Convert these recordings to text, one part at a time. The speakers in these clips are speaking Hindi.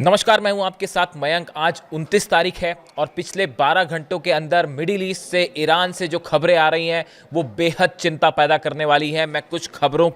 नमस्कार, मैं हूं आपके साथ मयंक। आज 29 तारीख है और पिछले 12 घंटों के अंदर मिडिल ईस्ट से, ईरान से जो खबरें आ रही हैं वो बेहद चिंता पैदा करने वाली हैं। मैं कुछ खबरों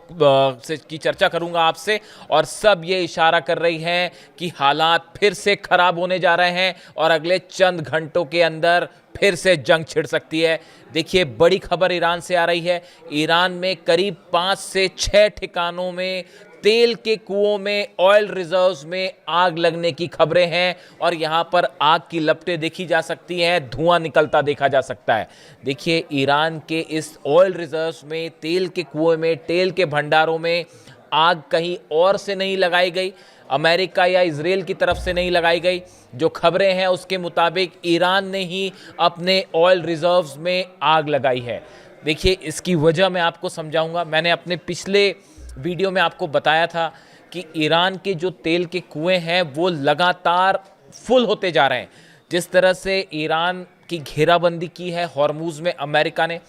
से की चर्चा करूंगा आपसे और सब ये इशारा कर रही हैं कि हालात फिर से खराब होने जा रहे हैं और अगले चंद घंटों के अंदर फिर से जंग छिड़ सकती है। देखिए, बड़ी खबर ईरान से आ रही है। ईरान में करीब 5 से 6 ठिकानों में तेल के कुओं में, ऑयल रिजर्व्स में आग लगने की खबरें हैं और यहां पर आग की लपटें देखी जा सकती हैं, धुआं निकलता देखा जा सकता है। देखिए, ईरान के इस ऑयल रिजर्व्स में, तेल के कुओं में, तेल के भंडारों में आग कहीं और से नहीं लगाई गई, अमेरिका या इजराइल की तरफ से नहीं लगाई गई। जो खबरें हैं उसके मुताबिक ईरान ने ही अपने ऑयल रिजर्व्स में आग लगाई है। देखिए, इसकी वजह मैं आपको समझाऊंगा। मैंने अपने पिछले वीडियो में आपको बताया था कि ईरान के जो तेल के कुएं हैं वो लगातार फुल होते जा रहे हैं। जिस तरह से ईरान की घेराबंदी की है हॉर्मुज में अमेरिका ने,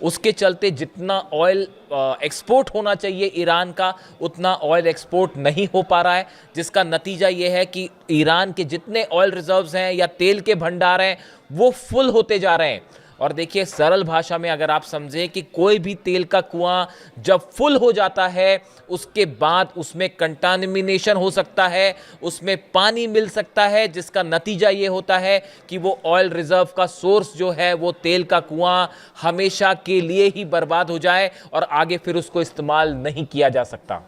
उसके चलते जितना ऑयल एक्सपोर्ट होना चाहिए ईरान का, उतना ऑयल एक्सपोर्ट नहीं हो पा रहा है। जिसका नतीजा ये है कि ईरान के जितने ऑयल रिजर्व्स हैं या तेल के भंडार हैं वो फुल होते जा रहे हैं। और देखिए, सरल भाषा में अगर आप समझें कि कोई भी तेल का कुआं जब फुल हो जाता है उसके बाद उसमें कंटामिनेशन हो सकता है, उसमें पानी मिल सकता है, जिसका नतीजा ये होता है कि वो ऑयल रिजर्व का सोर्स जो है, वो तेल का कुआं हमेशा के लिए ही बर्बाद हो जाए और आगे फिर उसको इस्तेमाल नहीं किया जा सकता।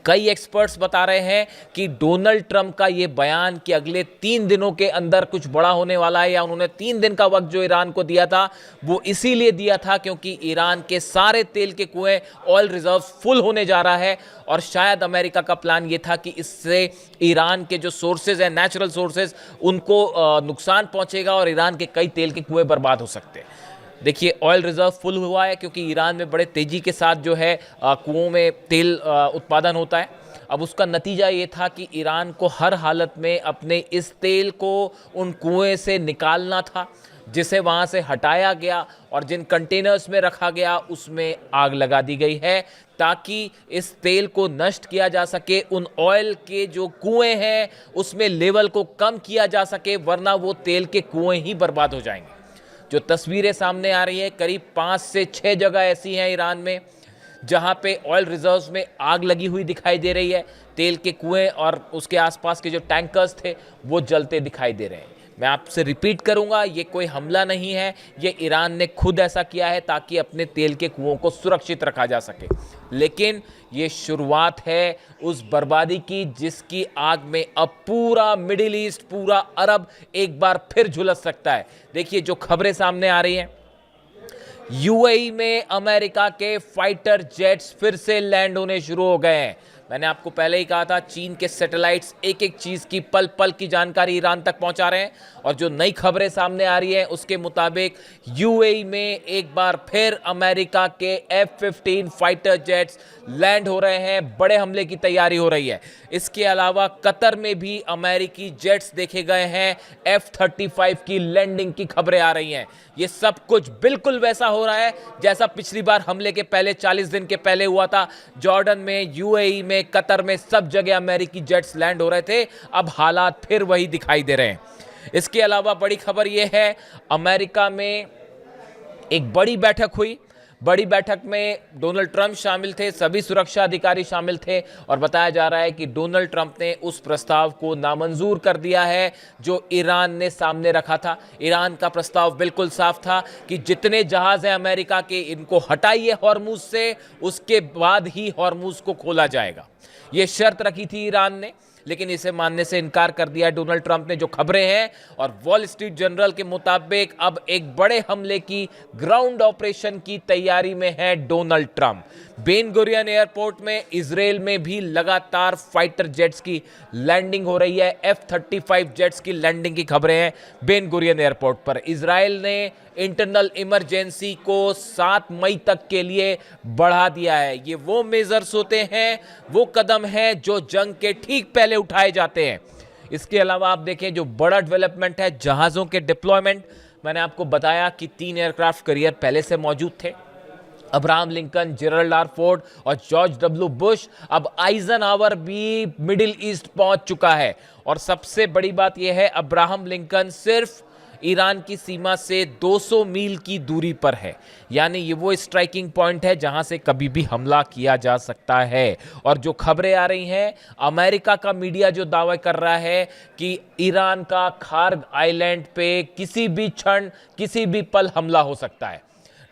कई एक्सपर्ट्स बता रहे हैं कि डोनाल्ड ट्रंप का ये बयान कि अगले 3 दिनों के अंदर कुछ बड़ा होने वाला है, या उन्होंने 3 दिन का वक्त जो ईरान को दिया था वो इसीलिए दिया था क्योंकि ईरान के सारे तेल के कुएं, ऑयल रिजर्व फुल होने जा रहा है। और शायद अमेरिका का प्लान ये था कि इससे ईरान के जो सोर्सेज हैं, नेचुरल सोर्सेज, उनको नुकसान पहुंचेगा और ईरान के कई तेल के कुएं बर्बाद हो सकते हैं। देखिए, ऑयल रिजर्व फुल हुआ है क्योंकि ईरान में बड़े तेज़ी के साथ जो है कुओं में तेल उत्पादन होता है। अब उसका नतीजा ये था कि ईरान को हर हालत में अपने इस तेल को उन कुएं से निकालना था, जिसे वहाँ से हटाया गया और जिन कंटेनर्स में रखा गया उसमें आग लगा दी गई है ताकि इस तेल को नष्ट किया जा सके। उन ऑयल के जो कुएं हैं उसमें लेवल को कम किया जा सके, वरना वो तेल के कुएं ही बर्बाद हो जाएंगे। जो तस्वीरें सामने आ रही हैं, करीब 5 से 6 जगह ऐसी हैं ईरान में जहां पे ऑयल रिजर्व्स में आग लगी हुई दिखाई दे रही है। तेल के कुएं और उसके आसपास के जो टैंकर्स थे वो जलते दिखाई दे रहे हैं। मैं आपसे रिपीट करूंगा, ये कोई हमला नहीं है, ये ईरान ने खुद ऐसा किया है ताकि अपने तेल के कुओं को सुरक्षित रखा जा सके। लेकिन ये शुरुआत है उस बर्बादी की जिसकी आग में अब पूरा मिडिल ईस्ट, पूरा अरब एक बार फिर झुलस सकता है। देखिए, जो खबरें सामने आ रही हैं, यूएई में अमेरिका के फाइटर जेट्स फिर से लैंड होने शुरू हो गए हैं। मैंने आपको पहले ही कहा था, चीन के सैटेलाइट्स एक एक चीज़ की पल पल की जानकारी ईरान तक पहुंचा रहे हैं। और जो नई खबरें सामने आ रही हैं उसके मुताबिक यूएई में एक बार फिर अमेरिका के F-15 फाइटर जेट्स लैंड हो रहे हैं, बड़े हमले की तैयारी हो रही है। इसके अलावा कतर में भी अमेरिकी जेट्स देखे गए हैं, F-35 की लैंडिंग की खबरें आ रही हैं। ये सब कुछ बिल्कुल वैसा हो रहा है जैसा पिछली बार हमले के पहले 40 दिन के पहले हुआ था। जॉर्डन में, यूएई में, कतर में, सब जगह अमेरिकी जेट्स लैंड हो रहे थे। अब हालात फिर वही दिखाई दे रहे हैं। इसके अलावा बड़ी खबर यह है, अमेरिका में एक बड़ी बैठक हुई। बड़ी बैठक में डोनाल्ड ट्रंप शामिल थे, सभी सुरक्षा अधिकारी शामिल थे और बताया जा रहा है कि डोनाल्ड ट्रंप ने उस प्रस्ताव को नामंजूर कर दिया है जो ईरान ने सामने रखा था। ईरान का प्रस्ताव बिल्कुल साफ था कि जितने जहाज हैं अमेरिका के, इनको हटाइए हॉर्मुज से, उसके बाद ही हॉर्मुज को खोला जाएगा। ये शर्त रखी थी ईरान ने, लेकिन इसे मानने से इनकार कर दिया है डोनाल्ड ट्रंप ने। जो खबरें हैं, और वॉल स्ट्रीट जर्नल के मुताबिक अब एक बड़े हमले की, ग्राउंड ऑपरेशन की तैयारी में है Donald Trump. Ben Gurion airport में, इजराइल में भी लगातार फाइटर जेट्स की लैंडिंग हो रही है। F-35 जेट्स की लैंडिंग की खबरें हैं बेन गुरियन एयरपोर्ट पर। इजराइल ने इंटरनल इमरजेंसी को 7 मई तक के लिए बढ़ा दिया है। ये वो मेजर्स होते हैं, वो कदम हैं जो जंग के ठीक पहले उठाए जाते हैं। इसके अलावा आप देखें, जो बड़ा डेवलपमेंट है, जहाज़ों के डिप्लॉयमेंट। मैंने आपको बताया कि 3 एयरक्राफ्ट कैरियर पहले से मौजूद थे, Abraham Lincoln, Gerald R Ford और जॉर्ज डब्ल्यू बुश, अब आइजनहावर भी मिडिल ईस्ट पहुंच चुका है। और सबसे बड़ी बात यह है, अब्राहम लिंकन सिर्फ ईरान की सीमा से 200 मील की दूरी पर है, यानी ये वो स्ट्राइकिंग पॉइंट है जहां से कभी भी हमला किया जा सकता है। और जो खबरें आ रही हैं, अमेरिका का मीडिया जो दावा कर रहा है कि ईरान का खार्ग आइलैंड पे किसी भी क्षण, किसी भी पल हमला हो सकता है।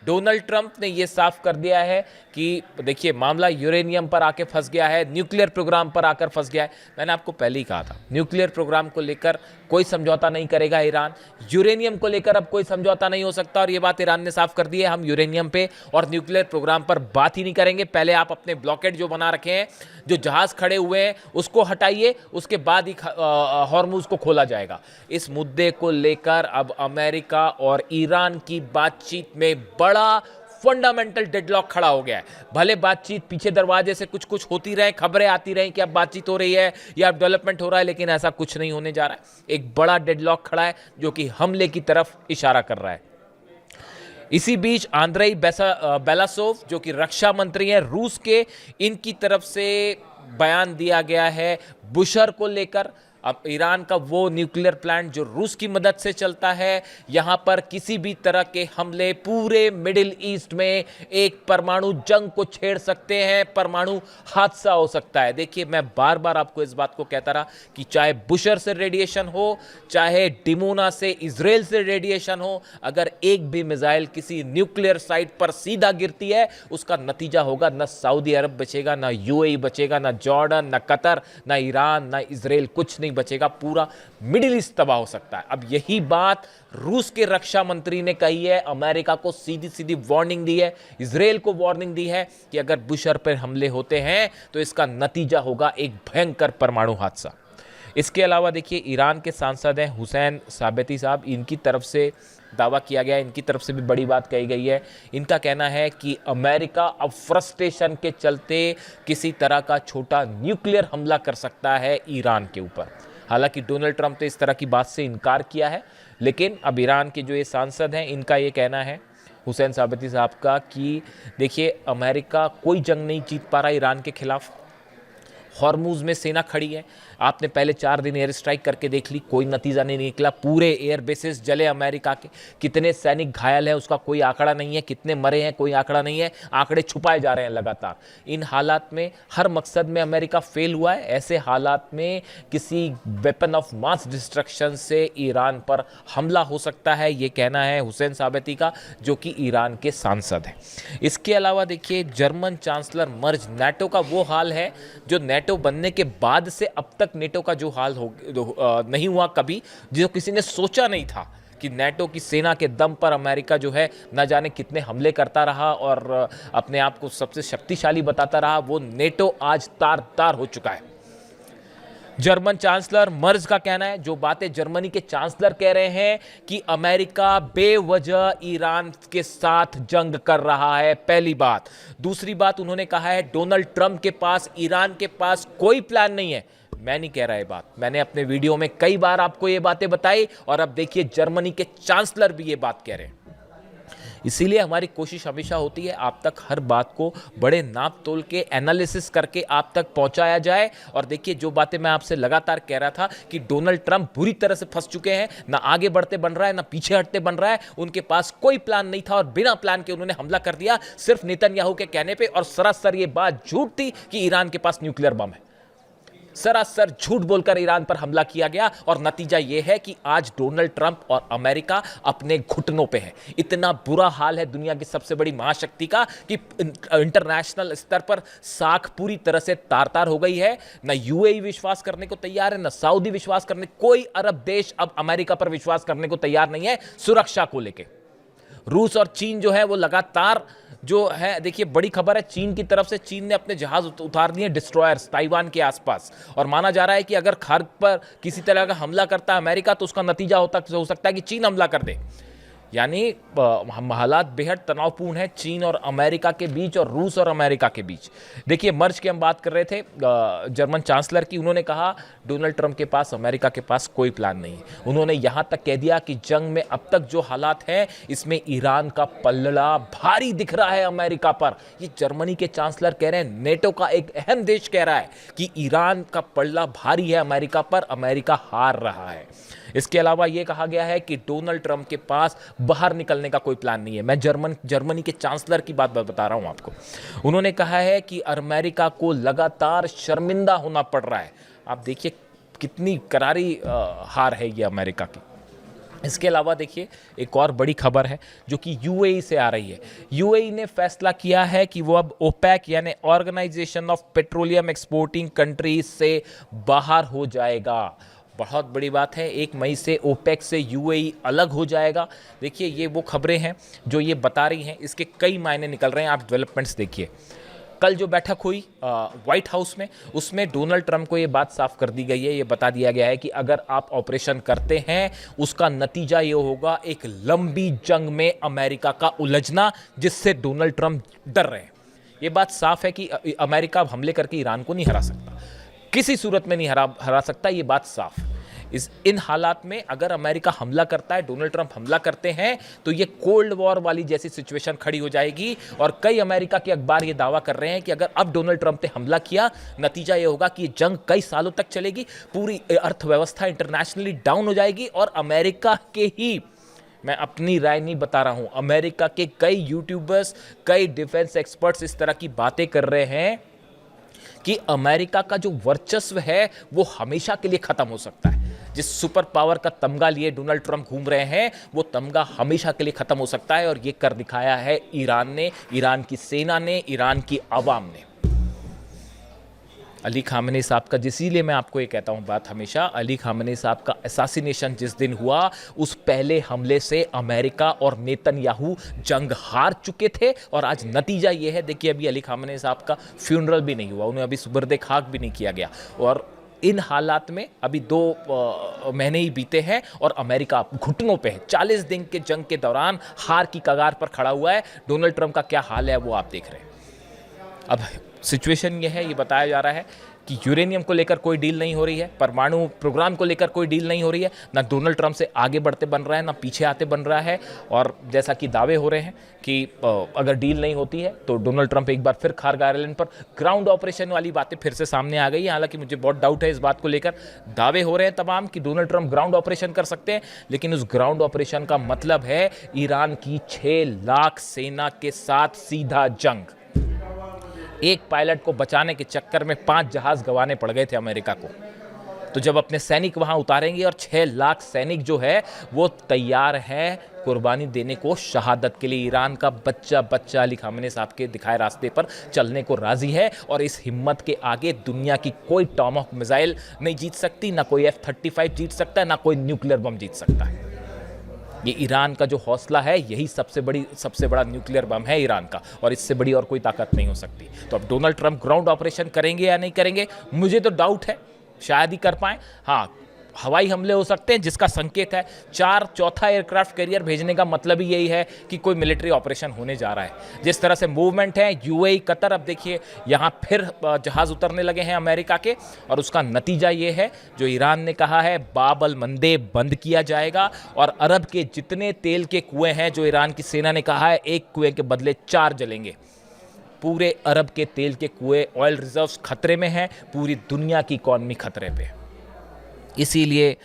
डोनाल्ड ट्रंप ने यह साफ कर दिया है कि देखिए, मामला यूरेनियम पर आके फंस गया है, न्यूक्लियर प्रोग्राम पर आकर फंस गया है। मैंने आपको पहले ही कहा था, न्यूक्लियर प्रोग्राम को लेकर कोई समझौता नहीं करेगा ईरान, यूरेनियम को लेकर अब कोई समझौता नहीं हो सकता। और ये बात ईरान ने साफ कर दी है, हम यूरेनियम पे और न्यूक्लियर प्रोग्राम पर बात ही नहीं करेंगे। पहले आप अपने ब्लॉकेड जो बना रखे हैं, जो जहाज खड़े हुए हैं, उसको हटाइए, उसके बाद ही हॉर्मुज को खोला जाएगा। इस मुद्दे को लेकर अब अमेरिका और ईरान की बातचीत में बड़ा फंडामेंटल डेडलॉक खड़ा हो गया है। भले बातचीत पीछे दरवाजे से कुछ कुछ होती रहे, खबरें आती रही कि अब बातचीत हो रही है या अब डेवलपमेंट हो रहा है, लेकिन ऐसा कुछ नहीं होने जा रहा है। एक बड़ा डेडलॉक खड़ा है जो कि हमले की तरफ इशारा कर रहा है। इसी बीच आंद्रेई बेलासोव, जो कि रक्षा मंत्री हैं रूस के, इनकी तरफ से बयान दिया गया है बुशर को लेकर। अब ईरान का वो न्यूक्लियर प्लांट जो रूस की मदद से चलता है, यहां पर किसी भी तरह के हमले पूरे मिडिल ईस्ट में एक परमाणु जंग को छेड़ सकते हैं, परमाणु हादसा हो सकता है। देखिए, मैं बार बार आपको इस बात को कहता रहा कि चाहे बुशर से रेडिएशन हो, चाहे डिमोना से, इजराइल से रेडिएशन हो, अगर एक भी मिसाइल किसी न्यूक्लियर साइट पर सीधा गिरती है, उसका नतीजा होगा न सऊदी अरब बचेगा, ना यूएई बचेगा, ना जॉर्डन, ना कतर, ना ईरान, ना इजराइल, कुछ नहीं बचेगा। पूरा मिडिल ईस्ट तबाह हो सकता है। अब यही बात रूस के रक्षा मंत्री ने कही है, अमेरिका को सीधी सीधी वार्निंग दी है, इजराइल को वार्निंग दी है कि अगर बुशर पर हमले होते हैं तो इसका नतीजा होगा एक भयंकर परमाणु हादसा। इसके अलावा देखिए, ईरान के सांसद हैं हुसैन साबती साहब, इनकी तरफ से दावा किया गया, इनकी तरफ से भी बड़ी बात कही गई है। इनका कहना है कि अमेरिका अब फ्रस्ट्रेशन के चलते किसी तरह का छोटा न्यूक्लियर हमला कर सकता है ईरान के ऊपर। हालांकि डोनाल्ड ट्रंप ने इस तरह की बात से इनकार किया है, लेकिन अब ईरान के जो ये सांसद हैं, इनका ये कहना है, हुसैन साबती साहब का, कि देखिए, अमेरिका कोई जंग नहीं जीत पा रहा ईरान के खिलाफ। हॉर्मुज में सेना खड़ी है, आपने पहले 4 दिन एयर स्ट्राइक करके देख ली, कोई नतीजा नहीं निकला। पूरे एयर बेसिस जले अमेरिका के, कितने सैनिक घायल हैं उसका कोई आंकड़ा नहीं है, कितने मरे हैं कोई आंकड़ा नहीं है, आंकड़े छुपाए जा रहे हैं लगातार। इन हालात में हर मकसद में अमेरिका फेल हुआ है। ऐसे हालात में किसी वेपन ऑफ मास डिस्ट्रक्शन से ईरान पर हमला हो सकता है, ये कहना है हुसैन साबती का, जो कि ईरान के सांसद हैं। इसके अलावा देखिए, जर्मन चांसलर मर्ज, नेटो का वो हाल है जो नेटो बनने के बाद से अब तक नेटो का जो हाल नहीं हुआ कभी, जो किसी ने सोचा नहीं था कि नेटो की सेना के दम पर अमेरिका जो है न जाने कितने हमले करता रहा और अपने आप को सबसे शक्तिशाली बताता रहा, वो नेटो आज तार-तार हो चुका है। जर्मन चांसलर मर्ज का कहना है, जो बातें जर्मनी के चांसलर कह रहे हैं कि अमेरिका बेवजह ईरान के साथ जंग कर रहा है, पहली बात। दूसरी बात, उन्होंने कहा है डोनाल्ड ट्रंप के पास, ईरान के पास कोई प्लान नहीं है। मैं नहीं कह रहा ये बात, मैंने अपने वीडियो में कई बार आपको ये बातें बताई, और अब देखिए जर्मनी के चांसलर भी ये बात कह रहे हैं। इसीलिए हमारी कोशिश हमेशा होती है आप तक हर बात को बड़े नाप तोल के एनालिसिस करके आप तक पहुंचाया जाए। और देखिए, जो बातें मैं आपसे लगातार कह रहा था कि डोनाल्ड ट्रंप बुरी तरह से फंस चुके हैं, ना आगे बढ़ते बन रहा है, ना पीछे हटते बन रहा है, उनके पास कोई प्लान नहीं था और बिना प्लान के उन्होंने हमला कर दिया सिर्फ नेतन्याहू के कहने पे। और सरासर ये बात झूठ थी कि ईरान के पास न्यूक्लियर बम है, सरासर झूठ बोलकर ईरान पर हमला किया गया। और नतीजा यह है कि आज डोनाल्ड ट्रंप और अमेरिका अपने घुटनों पे है। इतना बुरा हाल है दुनिया की सबसे बड़ी महाशक्ति का कि इंटरनेशनल स्तर पर साख पूरी तरह से तार-तार हो गई है। ना यूएई विश्वास करने को तैयार है, ना सऊदी विश्वास करने, कोई अरब देश अब अमेरिका पर विश्वास करने को तैयार नहीं है सुरक्षा को लेकर। रूस और चीन जो है वो लगातार जो है, देखिए बड़ी खबर है, चीन की तरफ से चीन ने अपने जहाज उतार दिए डिस्ट्रॉयर्स ताइवान के आसपास। और माना जा रहा है कि अगर खार्ग पर किसी तरह का हमला करता है अमेरिका तो उसका नतीजा हो सकता है कि चीन हमला कर दे। यानी हालात बेहद तनावपूर्ण है चीन और अमेरिका के बीच और रूस और अमेरिका के बीच। देखिए मर्ज की हम बात कर रहे थे जर्मन चांसलर की, उन्होंने कहा डोनाल्ड ट्रंप के पास, अमेरिका के पास कोई प्लान नहीं है। उन्होंने यहां तक कह दिया कि जंग में अब तक जो हालात हैं इसमें ईरान का पल्ला भारी दिख रहा है अमेरिका पर। ये जर्मनी के चांसलर कह रहे हैं, नेटो का एक अहम देश कह रहा है कि ईरान का पल्ला भारी है अमेरिका पर, अमेरिका हार रहा है। इसके अलावा यह कहा गया है कि डोनाल्ड ट्रंप के पास बाहर निकलने का कोई प्लान नहीं है। मैं जर्मनी के चांसलर की बात बता रहा हूं आपको। उन्होंने कहा है कि अमेरिका को लगातार शर्मिंदा होना पड़ रहा है। आप देखिए कितनी करारी हार है ये अमेरिका की। इसके अलावा देखिए एक और बड़ी खबर है जो कि यूएई से आ रही है। यूएई ने फैसला किया है कि वो अब ओपेक यानी organisation of petroleum exporting countries से बाहर हो जाएगा। बहुत बड़ी बात है, 1 मई से ओपेक से यूएई अलग हो जाएगा। देखिए ये वो खबरें हैं जो ये बता रही हैं, इसके कई मायने निकल रहे हैं। आप डेवलपमेंट्स देखिए। कल जो बैठक हुई व्हाइट हाउस में, उसमें डोनाल्ड ट्रंप को ये बात साफ कर दी गई है, ये बता दिया गया है कि अगर आप ऑपरेशन करते हैं उसका नतीजा ये होगा एक लंबी जंग में अमेरिका का उलझना, जिससे डोनाल्ड ट्रंप डर रहे हैं। ये बात साफ है कि अमेरिका हमले करके ईरान को नहीं हरा सकता, किसी सूरत में नहीं हरा सकता, ये बात साफ है। इन हालात में अगर अमेरिका हमला करता है, डोनाल्ड ट्रंप हमला करते हैं, तो ये कोल्ड वॉर वाली जैसी सिचुएशन खड़ी हो जाएगी। और कई अमेरिका के अखबार ये दावा कर रहे हैं कि अगर अब डोनाल्ड ट्रंप ने हमला किया, नतीजा ये होगा कि ये जंग कई सालों तक चलेगी, पूरी अर्थव्यवस्था इंटरनेशनली डाउन हो जाएगी। और अमेरिका के ही, मैं अपनी राय नहीं बता रहा हूं, अमेरिका के कई यूट्यूबर्स, कई डिफेंस एक्सपर्ट्स इस तरह की बातें कर रहे हैं कि अमेरिका का जो वर्चस्व है वो हमेशा के लिए खत्म हो सकता है। जिस सुपर पावर का तमगा लिए डोनाल्ड ट्रंप घूम रहे हैं, वो तमगा हमेशा के लिए खत्म हो सकता है। और ये कर दिखाया है ईरान ने, ईरान की सेना ने, ईरान की आवाम ने। अली खामेनी साहब का, जिसीलिए मैं आपको ये कहता हूँ बात हमेशा, अली खामेनी साहब का असैसिनेशन जिस दिन हुआ, उस पहले हमले से अमेरिका और नेतन्याहू जंग हार चुके थे। और आज नतीजा ये है, देखिए अभी अली खामेनी साहब का फ्यूनरल भी नहीं हुआ, उन्हें अभी सुबर्दे खाक भी नहीं किया गया। और इन हालात में अभी 2 महीने ही बीते हैं और अमेरिका घुटनों पे है। 40 दिन के जंग के दौरान हार की कगार पर खड़ा हुआ है। डोनाल्ड ट्रंप का क्या हाल है वो आप देख रहे हैं। अब सिचुएशन ये है, ये बताया जा रहा है कि यूरेनियम को लेकर कोई डील नहीं हो रही है, परमाणु प्रोग्राम को लेकर कोई डील नहीं हो रही है, ना डोनाल्ड ट्रंप से आगे बढ़ते बन रहा है, ना पीछे आते बन रहा है। और जैसा कि दावे हो रहे हैं कि अगर डील नहीं होती है तो डोनाल्ड ट्रंप एक बार फिर खारगा आइलैंड पर ग्राउंड ऑपरेशन वाली बातें फिर से सामने आ गई है। हालांकि मुझे बहुत डाउट है इस बात को लेकर। दावे हो रहे हैं तमाम कि डोनाल्ड ट्रंप ग्राउंड ऑपरेशन कर सकते हैं, लेकिन उस ग्राउंड ऑपरेशन का मतलब है ईरान की 6 लाख सेना के साथ सीधा जंग। एक पायलट को बचाने के चक्कर में 5 जहाज गंवाने पड़ गए थे अमेरिका को। तो जब अपने सैनिक वहां उतारेंगे और 6 लाख सैनिक जो है वो तैयार है कुर्बानी देने को, शहादत के लिए, ईरान का बच्चा बच्चा अली खामेनी साहब के दिखाए रास्ते पर चलने को राजी है। और इस हिम्मत के आगे दुनिया की कोई टॉमहॉक मिसाइल नहीं जीत सकती, ना कोई F-35 जीत सकता है, ना कोई न्यूक्लियर बम जीत सकता है। ये ईरान का जो हौसला है, यही सबसे बड़ा न्यूक्लियर बम है ईरान का, और इससे बड़ी और कोई ताकत नहीं हो सकती। तो अब डोनाल्ड ट्रंप ग्राउंड ऑपरेशन करेंगे या नहीं करेंगे, मुझे तो डाउट है, शायद ही कर पाए। हाँ, हवाई हमले हो सकते हैं, जिसका संकेत है चौथा एयरक्राफ्ट कैरियर भेजने का मतलब ही यही है कि कोई मिलिट्री ऑपरेशन होने जा रहा है। जिस तरह से मूवमेंट है यूएई, कतर, अब देखिए यहाँ फिर जहाज उतरने लगे हैं अमेरिका के, और उसका नतीजा ये है जो ईरान ने कहा है, बाब अल मंदेब बंद किया जाएगा। और अरब के जितने तेल के कुएं हैं, जो ईरान की सेना ने कहा है एक कुएं के बदले 4 जलेंगे। पूरे अरब के तेल के कुएं, ऑयल रिजर्व्स खतरे में हैं, पूरी दुनिया की इकॉनमी खतरे पे। इसीलिए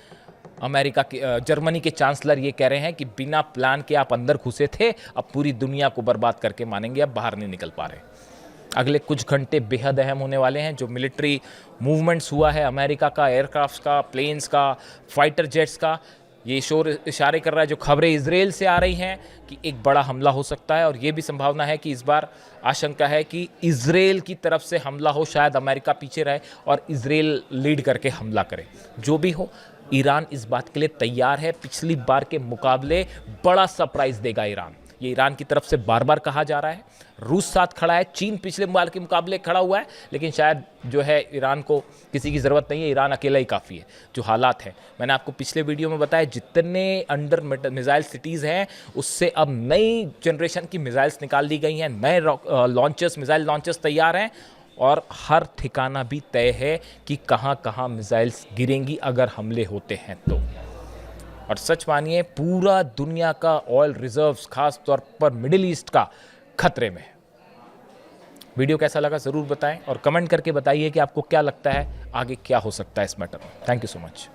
जर्मनी के चांसलर ये कह रहे हैं कि बिना प्लान के आप अंदर घुसे थे, अब पूरी दुनिया को बर्बाद करके मानेंगे, अब बाहर नहीं निकल पा रहे। अगले कुछ घंटे बेहद अहम होने वाले हैं। जो मिलिट्री मूवमेंट्स हुआ है अमेरिका का, एयरक्राफ्ट का, प्लेन्स का, फाइटर जेट्स का, ये इशारे कर रहा है, जो खबरें इजराइल से आ रही हैं कि एक बड़ा हमला हो सकता है। और ये भी संभावना है कि इस बार आशंका है कि इजराइल की तरफ से हमला हो, शायद अमेरिका पीछे रहे और इजराइल लीड करके हमला करे। जो भी हो, ईरान इस बात के लिए तैयार है। पिछली बार के मुकाबले बड़ा सरप्राइज देगा ईरान, ये ईरान की तरफ से बार बार कहा जा रहा है। रूस साथ खड़ा है, चीन पिछले बार के मुकाबले खड़ा हुआ है, लेकिन शायद जो है ईरान को किसी की ज़रूरत नहीं है, ईरान अकेला ही काफ़ी है। जो हालात हैं मैंने आपको पिछले वीडियो में बताया, जितने अंडर मिसाइल सिटीज़ हैं उससे अब नई जनरेशन की मिसाइल्स निकाल दी गई हैं, नए लॉन्चर्स मिसाइल लॉन्चर्स तैयार हैं और हर ठिकाना भी तय है कि कहाँ कहाँ मिसाइल्स गिरेंगी अगर हमले होते हैं तो। और सच मानिए पूरा दुनिया का ऑयल रिजर्व्स खास तौर पर मिडिल ईस्ट का खतरे में है। वीडियो कैसा लगा ज़रूर बताएं और कमेंट करके बताइए कि आपको क्या लगता है आगे क्या हो सकता है इस मैटर में। Thank you so much.